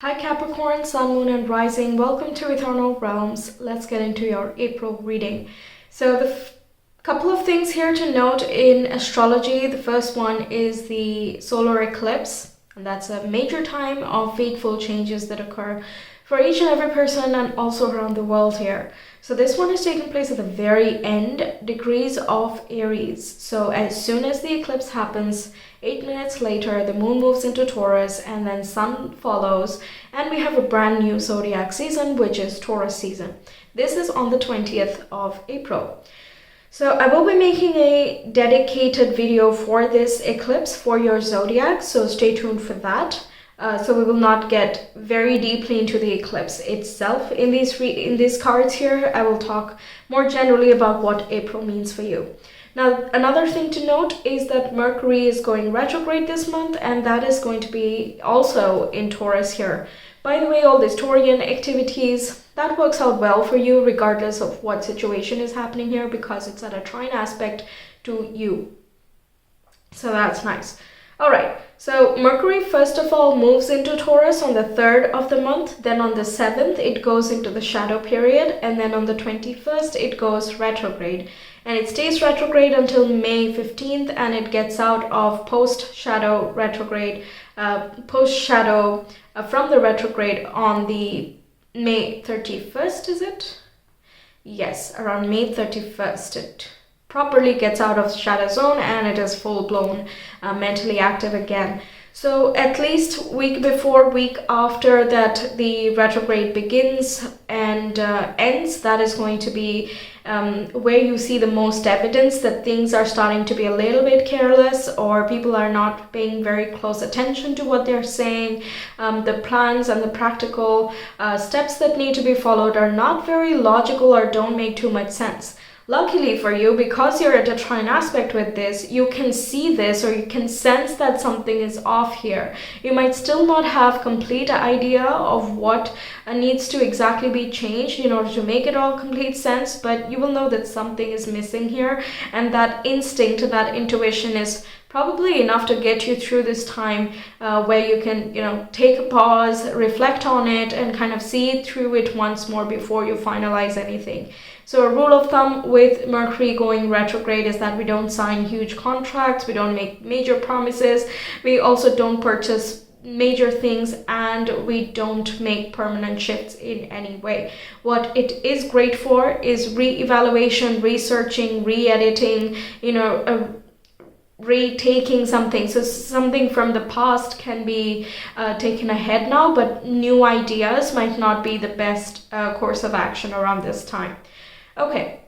Hi Capricorn, Sun, Moon and Rising. Welcome to Ethernal Realms. Let's get into your April reading. So the couple of things here to note in astrology. The first one is the solar eclipse, and that's a major time of fateful changes that occur for each and every person and also around the world here. So this one is taking place at the very end degrees of Aries. So as soon as the eclipse happens, 8 minutes later, the moon moves into Taurus and then sun follows, and we have a brand new zodiac season, which is Taurus season. This is on the 20th of April. So I will be making a dedicated video for this eclipse for your zodiac, so stay tuned for that. So we will not get very deeply into the eclipse itself in these cards here. I will talk more generally about what April means for you. Now, another thing to note is that Mercury is going retrograde this month, and that is going to be also in Taurus here. By the way, all these Taurian activities, that works out well for you regardless of what situation is happening here, because it's at a trine aspect to you. So that's nice. All right, so Mercury first of all moves into Taurus on the 3rd of the month, then on the 7th it goes into the shadow period, and then on the 21st it goes retrograde. And it stays retrograde until May 15th, and it gets out of post-shadow retrograde, from the retrograde on the May 31st, is it? Yes, around May 31st it properly gets out of shadow zone and it is full-blown mentally active again. So at least week before, week after that the retrograde begins and ends, that is going to be where you see the most evidence that things are starting to be a little bit careless, or people are not paying very close attention to what they're saying. The plans and the practical steps that need to be followed are not very logical or don't make too much sense. Luckily for you, because you're at a trine aspect with this, you can see this, or you can sense that something is off here. You might still not have complete idea of what needs to exactly be changed in order to make it all complete sense, but you will know that something is missing here, and that instinct, that intuition is probably enough to get you through this time where you can, take a pause, reflect on it, and kind of see through it once more before you finalize anything. So a rule of thumb with Mercury going retrograde is that we don't sign huge contracts, we don't make major promises, we also don't purchase major things, and we don't make permanent shifts in any way. What it is great for is re-evaluation, researching, re-editing, retaking something. So something from the past can be taken ahead now, but new ideas might not be the best course of action around this time. Okay,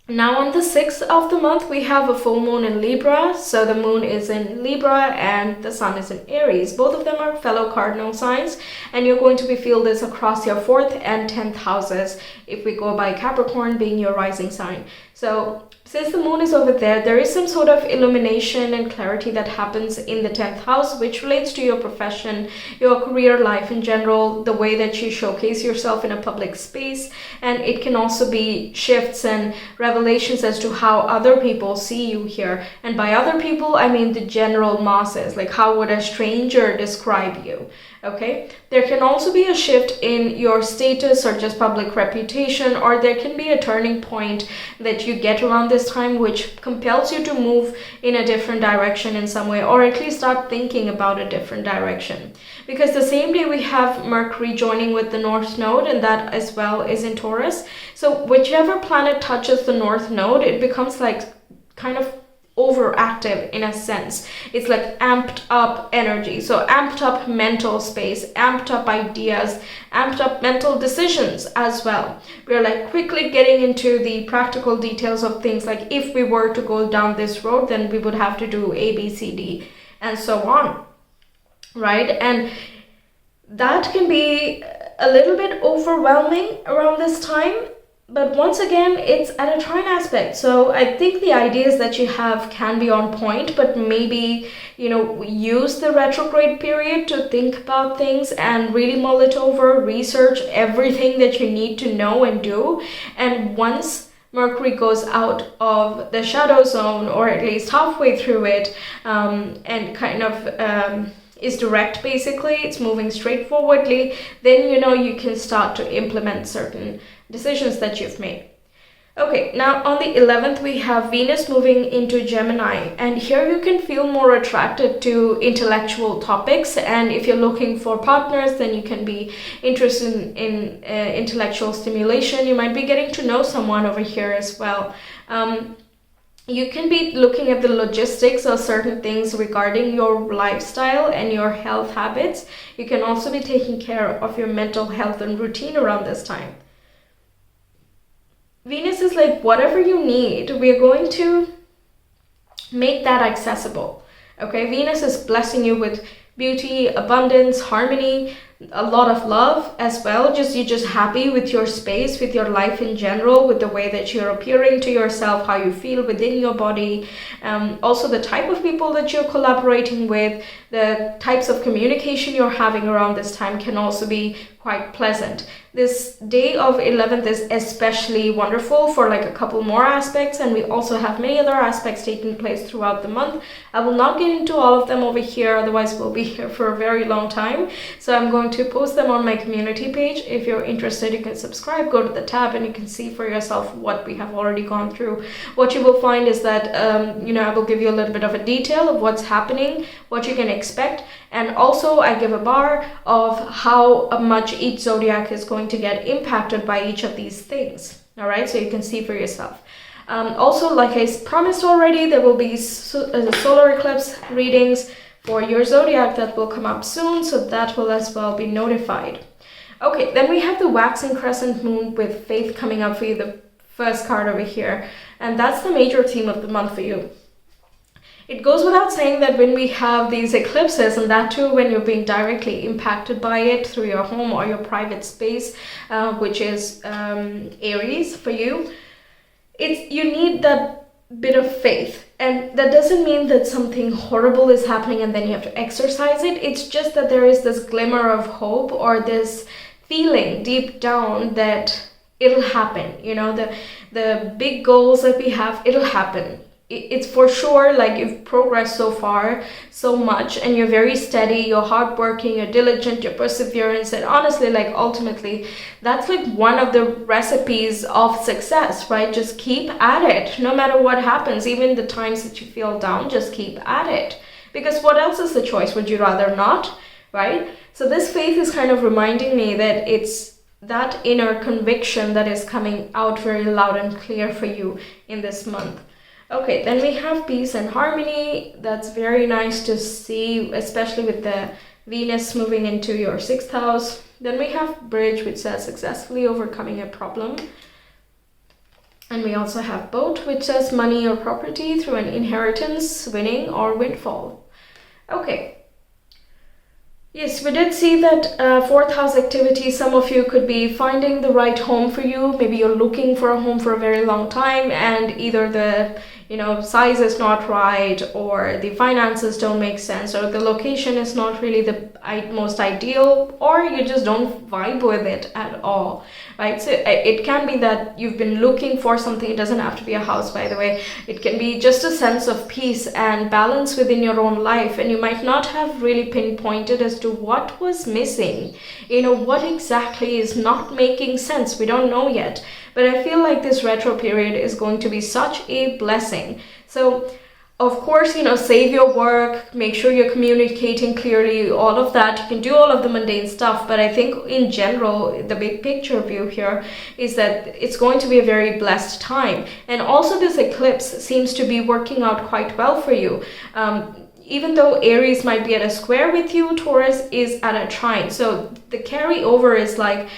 now on the 6th of the month we have a full moon in Libra. So the moon is in Libra and the sun is in Aries. Both of them are fellow cardinal signs, and you're going to be feel this across your 4th and 10th houses if we go by Capricorn being your rising sign. So since the moon is over there, there is some sort of illumination and clarity that happens in the 10th house, which relates to your profession, your career life in general, the way that you showcase yourself in a public space. And it can also be shifts and revelations as to how other people see you here. And by other people, I mean the general masses, like how would a stranger describe you? Okay, there can also be a shift in your status or just public reputation, or there can be a turning point that you get around this time which compels you to move in a different direction in some way, or at least start thinking about a different direction. Because the same day we have Mercury joining with the North Node, and that as well is in Taurus. So whichever planet touches the North Node, it becomes like kind of overactive in a sense. It's like amped up energy, so amped up mental space, amped up ideas, amped up mental decisions as well. We're like quickly getting into the practical details of things, like if we were to go down this road, then we would have to do A, B, C, D, and so on, right? And that can be a little bit overwhelming around this time. But once again, it's at a trine aspect. So I think the ideas that you have can be on point, but maybe, use the retrograde period to think about things and really mull it over, research everything that you need to know and do. And once Mercury goes out of the shadow zone, or at least halfway through it, and kind of is direct, basically, it's moving straightforwardly, then you can start to implement certain decisions that you've made. Okay, now on the 11th, we have Venus moving into Gemini, and here you can feel more attracted to intellectual topics, and if you're looking for partners, then you can be interested in intellectual stimulation. You might be getting to know someone over here as well. You can be looking at the logistics of certain things regarding your lifestyle and your health habits. You can also be taking care of your mental health and routine around this time. Venus is like, whatever you need, we're going to make that accessible. Okay, Venus is blessing you with beauty, abundance, harmony, a lot of love as well. You're just happy with your space, with your life in general, with the way that you're appearing to yourself, how you feel within your body. Also the type of people that you're collaborating with, the types of communication you're having around this time can also be quite pleasant. This day of 11th is especially wonderful for like a couple more aspects, and we also have many other aspects taking place throughout the month. I will not get into all of them over here, otherwise we'll be here for a very long time. So I'm going to post them on my community page. If you're interested, you can subscribe, go to the tab, and you can see for yourself what we have already gone through. What you will find is that I will give you a little bit of a detail of what's happening, what you can expect, and also I give a bar of how much each zodiac is going to get impacted by each of these things. All right, so you can see for yourself. Also, like I promised already, there will be solar eclipse readings for your zodiac that will come up soon, so that will as well be notified. Okay, then we have the waxing crescent moon with faith coming up for you, the first card over here, and that's the major theme of the month for you. It goes without saying that when we have these eclipses, and that too when you're being directly impacted by it through your home or your private space, which is Aries for you, you need that bit of faith. And that doesn't mean that something horrible is happening and then you have to exercise it. It's just that there is this glimmer of hope or this feeling deep down that it'll happen. The big goals that we have, it'll happen. It's for sure, like, you've progressed so far so much, and you're very steady, you're hardworking, you're diligent, you're perseverance, and honestly, like, ultimately that's like one of the recipes of success, right? Just keep at it no matter what happens. Even the times that you feel down, just keep at it, because what else is the choice? Would you rather not, right? So this faith is kind of reminding me that it's that inner conviction that is coming out very loud and clear for you in this month. Okay, then we have peace and harmony. That's very nice to see, especially with the Venus moving into your 6th house. Then we have bridge, which says successfully overcoming a problem. And we also have boat, which says money or property through an inheritance, winning, or windfall. Okay. Yes, we did see that 4th house activity. Some of you could be finding the right home for you. Maybe you're looking for a home for a very long time, and either the size is not right, or the finances don't make sense, or the location is not really the most ideal, or you just don't vibe with it at all, right? So it can be that you've been looking for something. It doesn't have to be a house, by the way. It can be just a sense of peace and balance within your own life, and you might not have really pinpointed as to what was missing, what exactly is not making sense. We don't know yet. But I feel like this retro period is going to be such a blessing. So, of course, save your work, make sure you're communicating clearly, all of that. You can do all of the mundane stuff. But I think in general, the big picture view here is that it's going to be a very blessed time. And also this eclipse seems to be working out quite well for you. Even though Aries might be at a square with you, Taurus is at a trine. So the carryover is like,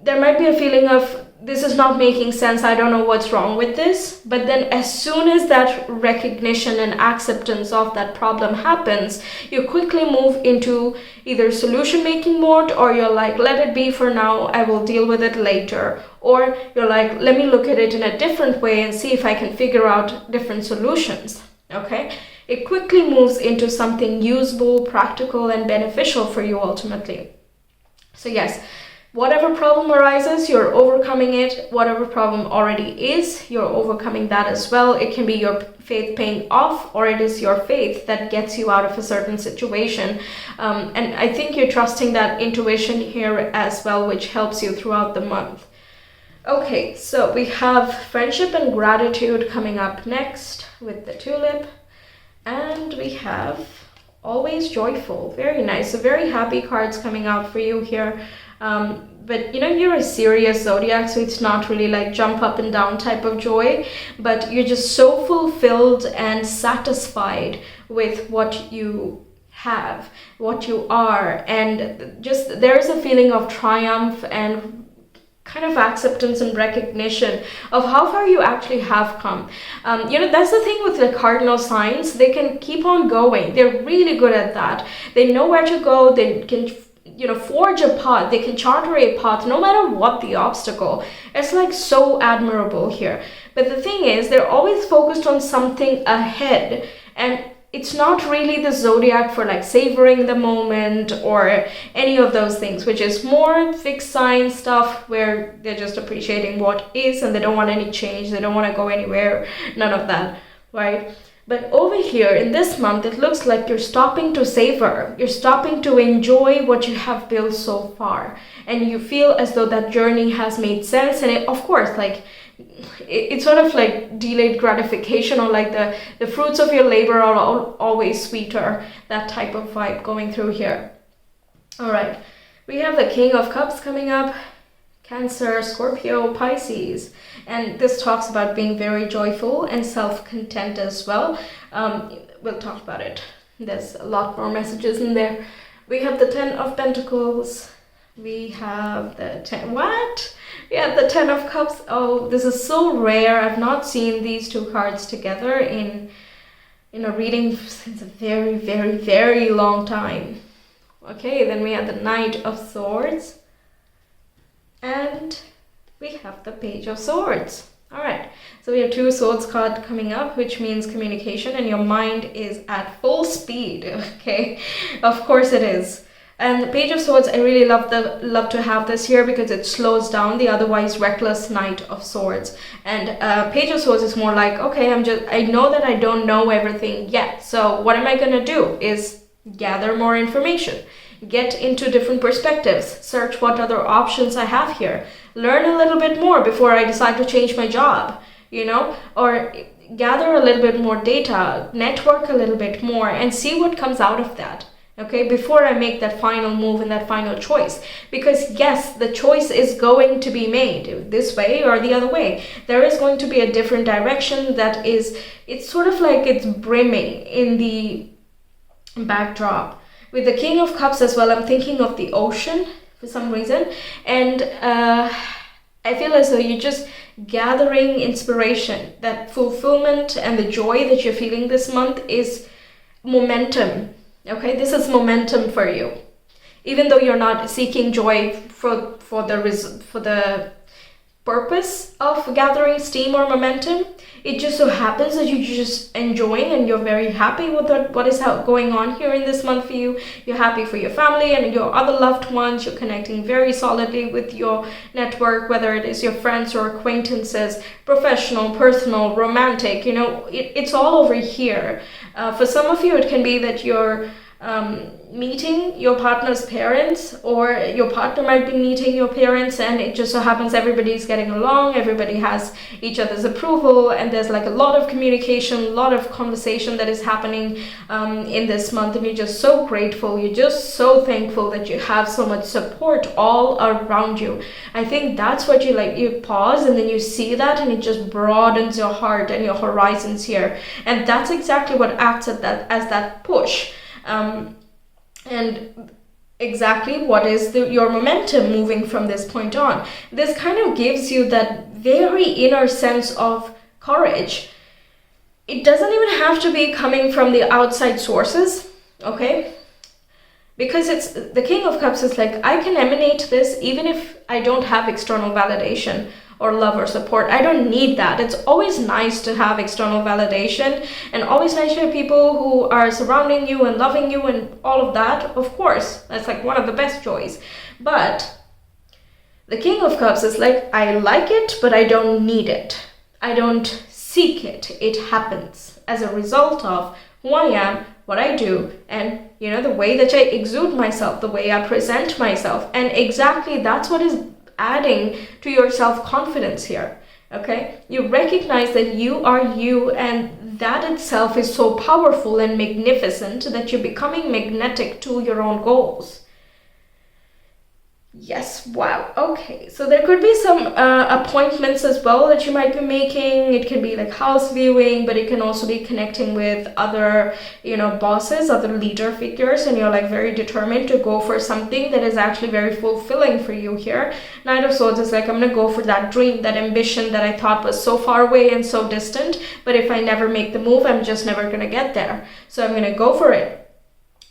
there might be a feeling of, this is not making sense, I don't know what's wrong with this. But then as soon as that recognition and acceptance of that problem happens, you quickly move into either solution making mode, or you're like, let it be for now, I will deal with it later. Or you're like, let me look at it in a different way and see if I can figure out different solutions. Okay? It quickly moves into something usable, practical, and beneficial for you ultimately. So yes, whatever problem arises, you're overcoming it. Whatever problem already is, you're overcoming that as well. It can be your faith paying off, or it is your faith that gets you out of a certain situation. And I think you're trusting that intuition here as well, which helps you throughout the month. Okay, so we have friendship and gratitude coming up next with the tulip. And we have always joyful. Very nice. So very happy cards coming out for you here. But you know, you're a serious zodiac, so it's not really like jump up and down type of joy, but you're just so fulfilled and satisfied with what you have, what you are, and just there's a feeling of triumph and kind of acceptance and recognition of how far you actually have come. You know, that's the thing with the cardinal signs. They can keep on going. They're really good at that. They know where to go. They can, you know, forge a path. They can charter a path no matter what the obstacle. It's like so admirable here. But the thing is, they're always focused on something ahead, and it's not really the zodiac for like savoring the moment or any of those things, which is more fixed sign stuff where they're just appreciating what is and they don't want any change. They don't want to go anywhere. None of that, right? But over here in this month, it looks like you're stopping to savor. You're stopping to enjoy what you have built so far. And you feel as though that journey has made sense. And it, of course, like, it's sort of like delayed gratification, or like the fruits of your labor are always sweeter. That type of vibe going through here. All right. We have the King of Cups coming up. Cancer, Scorpio, Pisces. And this talks about being very joyful and self-content as well. We'll talk about it. There's a lot more messages in there. We have the 10 of Pentacles. We have the 10... What? We have the 10 of Cups. Oh, this is so rare. I've not seen these two cards together in a reading since a very, very, very long time. Okay, then we have the Knight of Swords. And we have the Page of Swords. All right, so we have two swords card coming up, which means communication, and your mind is at full speed. Okay, of course it is. And the Page of Swords, I really love to have this here because it slows down the otherwise reckless Knight of Swords. And Page of Swords is more like, okay, I know that I don't know everything yet. So what am I gonna do is gather more information, get into different perspectives, search what other options I have here, learn a little bit more before I decide to change my job, you know, or gather a little bit more data, network a little bit more, and see what comes out of that. Okay, before I make that final move and that final choice. Because yes, the choice is going to be made this way or the other way. There is going to be a different direction that is, it's sort of like it's brimming in the backdrop. With the King of Cups as well, I'm thinking of the ocean for some reason. And I feel as though you're just gathering inspiration. That fulfillment and the joy that you're feeling this month is momentum. Okay, this is momentum for you. Even though you're not seeking joy for the purpose of gathering steam or momentum, it just so happens that you're just enjoying and you're very happy with what is going on here in this month for you. You're happy for your family and your other loved ones. You're connecting very solidly with your network, whether it is your friends or acquaintances, professional, personal, romantic, you know, it's all over here. For some of you, it can be that you're meeting your partner's parents, or your partner might be meeting your parents, and it just so happens everybody's getting along, everybody has each other's approval, and there's like a lot of communication, a lot of conversation that is happening in this month, and you're just so grateful, you're just so thankful that you have so much support all around you. I think that's what you pause and then you see that, and it just broadens your heart and your horizons here, and that's exactly what acts as that push. And exactly what is your momentum moving from this point on. This kind of gives you that very inner sense of courage. It doesn't even have to be coming from the outside sources, okay? Because it's the King of Cups is like, I can emanate this even if I don't have external validation or love or support. I don't need that. It's always nice to have external validation, and always nice to have people who are surrounding you and loving you and all of that. Of course, that's like one of the best joys. But The King of Cups is like, I like it, but I don't need it. I don't seek it. It happens as a result of who I am, what I do, and the way that I exude myself, the way I present myself. And exactly that's what is adding to your self-confidence here. Okay, you recognize that you are you, and that itself is so powerful and magnificent that you're becoming magnetic to your own goals. Yes, wow. Okay, so there could be some appointments as well that you might be making. It can be like house viewing, but it can also be connecting with other, bosses, other leader figures, and you're like very determined to go for something that is actually very fulfilling for you here. Knight of Swords is like, I'm gonna go for that dream, that ambition that I thought was so far away and so distant, but if I never make the move, I'm just never gonna get there. So I'm gonna go for it.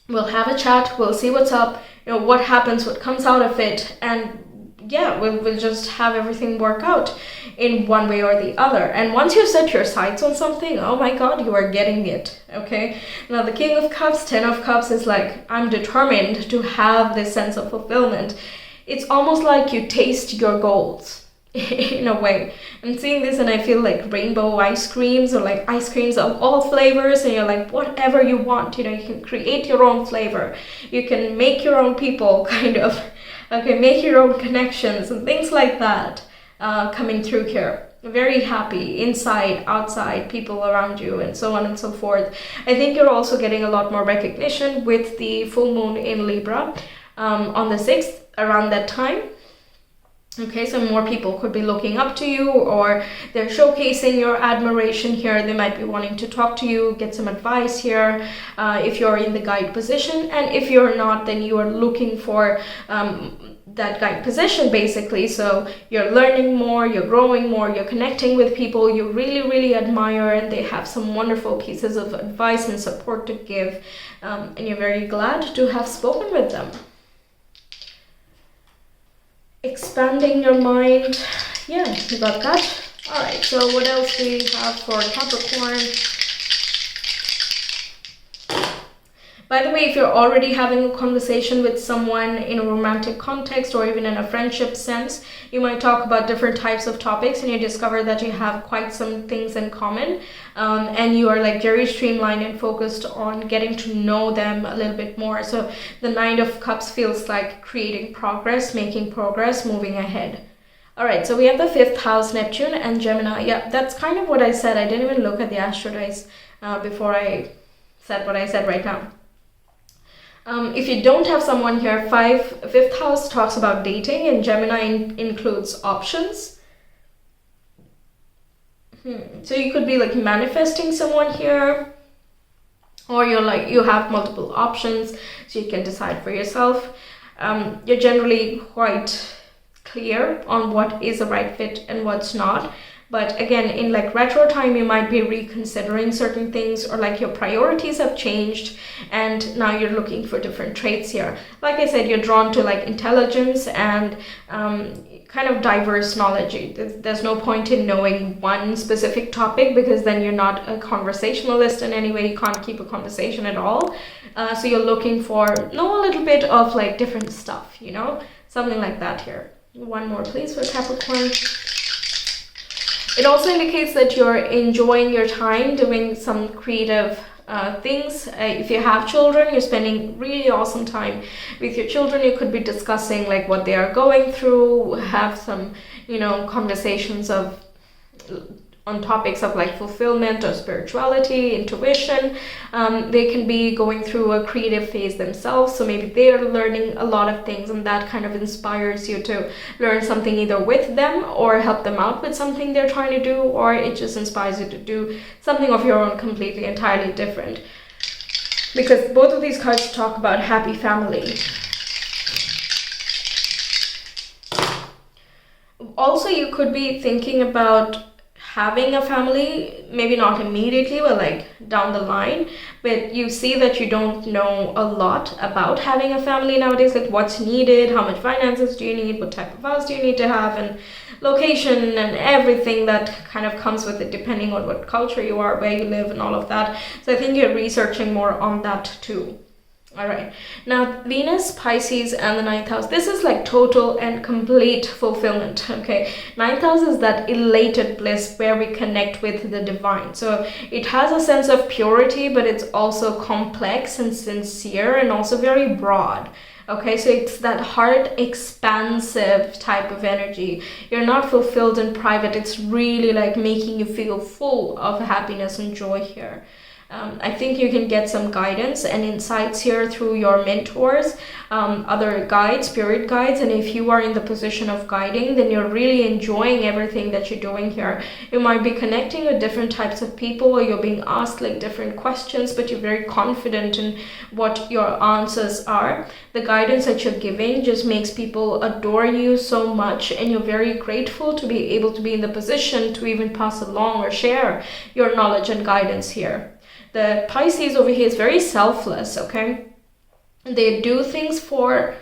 We'll have a chat, we'll see what's up, what happens, what comes out of it, and yeah, we'll just have everything work out in one way or the other. And once you set your sights on something, oh my god, you are getting it, okay? Now the King of Cups, Ten of Cups is like, I'm determined to have this sense of fulfillment. It's almost like you taste your goals. In a way, I'm seeing this and I feel like rainbow ice creams, or like ice creams of all flavors, and you're like, whatever you want, you can create your own flavor, you can make your own people, kind of, okay, make your own connections and things like that, coming through here. Very happy inside, outside, people around you, and so on and so forth. I think you're also getting a lot more recognition with the full moon in Libra on the 6th, around that time. Okay, so more people could be looking up to you, or they're showcasing your admiration here. They might be wanting to talk to you, get some advice here, if you're in the guide position. And if you're not, then you are looking for that guide position, basically. So you're learning more, you're growing more, you're connecting with people you really, really admire, and they have some wonderful pieces of advice and support to give. And you're very glad to have spoken with them. Expanding your mind, yeah, you got that. All right, so what else do we have for Capricorn? By the way, if you're already having a conversation with someone in a romantic context or even in a friendship sense, you might talk about different types of topics, and you discover that you have quite some things in common, and you are like very streamlined and focused on getting to know them a little bit more. So the Nine of Cups feels like creating progress, making progress, moving ahead. All right, so we have the 5th house, Neptune and Gemini. Yeah, that's kind of what I said. I didn't even look at the astro dice before I said what I said right now. If you don't have someone here, 5th house talks about dating, and Gemini includes options. So you could be like manifesting someone here, or you have multiple options, so you can decide for yourself. You're generally quite clear on what is a right fit and what's not. But again, in like retro time, you might be reconsidering certain things, or like your priorities have changed and now you're looking for different traits here. Like I said, you're drawn to like intelligence and kind of diverse knowledge. There's no point in knowing one specific topic, because then you're not a conversationalist in any way. You can't keep a conversation at all. So you're looking for know a little bit of like different stuff, something like that here. One more please for Capricorn. It also indicates that you're enjoying your time doing some creative things. If you have children, you're spending really awesome time with your children. You could be discussing like what they are going through, have some, conversations on topics of like fulfillment or spirituality, intuition. They can be going through a creative phase themselves, so maybe they're learning a lot of things, and that kind of inspires you to learn something either with them or help them out with something they're trying to do, or it just inspires you to do something of your own completely entirely different, because both of these cards talk about happy family. Also, you could be thinking about having a family, maybe not immediately, but like down the line. But you see that you don't know a lot about having a family nowadays, like what's needed, how much finances do you need, what type of house do you need to have, and location and everything that kind of comes with it, depending on what culture you are, where you live, and all of that. So I think you're researching more on that too. All right. Now, Venus, Pisces, and the ninth house. This is like total and complete fulfillment. Okay. Ninth house is that elated bliss where we connect with the divine. So it has a sense of purity, but it's also complex and sincere and also very broad. Okay, so it's that heart expansive type of energy. You're not fulfilled in private. It's really like making you feel full of happiness and joy here. I think you can get some guidance and insights here through your mentors, other guides, spirit guides. And if you are in the position of guiding, then you're really enjoying everything that you're doing here. You might be connecting with different types of people, or you're being asked like different questions, but you're very confident in what your answers are. The guidance that you're giving just makes people adore you so much, and you're very grateful to be able to be in the position to even pass along or share your knowledge and guidance here. The Pisces over here is very selfless, okay? They do things for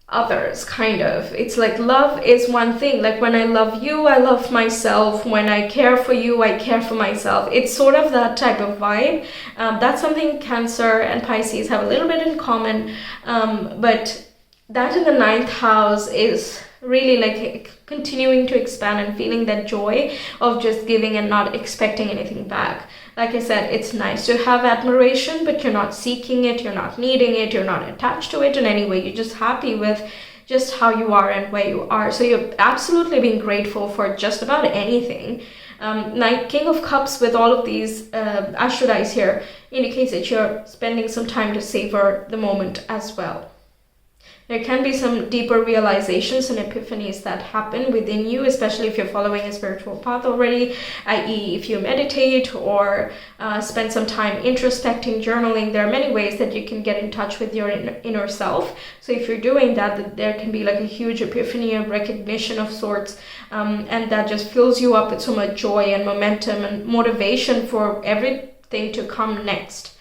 others, kind of. It's like love is one thing. Like when I love you, I love myself. When I care for you, I care for myself. It's sort of that type of vibe. That's something Cancer and Pisces have a little bit in common. But that in the ninth house is really like continuing to expand and feeling that joy of just giving and not expecting anything back. Like I said, it's nice to have admiration, but you're not seeking it, you're not needing it, you're not attached to it in any way. You're just happy with just how you are and where you are. So you're absolutely being grateful for just about anything. King of Cups with all of these astrodites here indicates that you're spending some time to savor the moment as well. There can be some deeper realizations and epiphanies that happen within you, especially if you're following a spiritual path already, i.e. if you meditate or spend some time introspecting, journaling. There are many ways that you can get in touch with your inner self. So if you're doing that, there can be like a huge epiphany, a recognition of sorts, and that just fills you up with so much joy and momentum and motivation for everything to come next.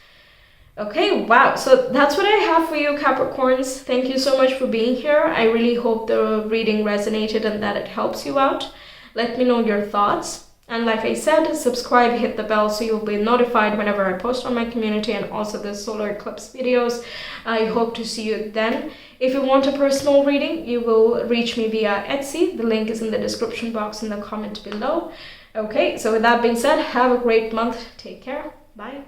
Okay, wow. So that's what I have for you, Capricorns. Thank you so much for being here. I really hope the reading resonated and that it helps you out. Let me know your thoughts. And like I said, subscribe, hit the bell so you'll be notified whenever I post on my community and also the solar eclipse videos. I hope to see you then. If you want a personal reading, you will reach me via Etsy. The link is in the description box in the comment below. Okay, so with that being said, have a great month. Take care. Bye.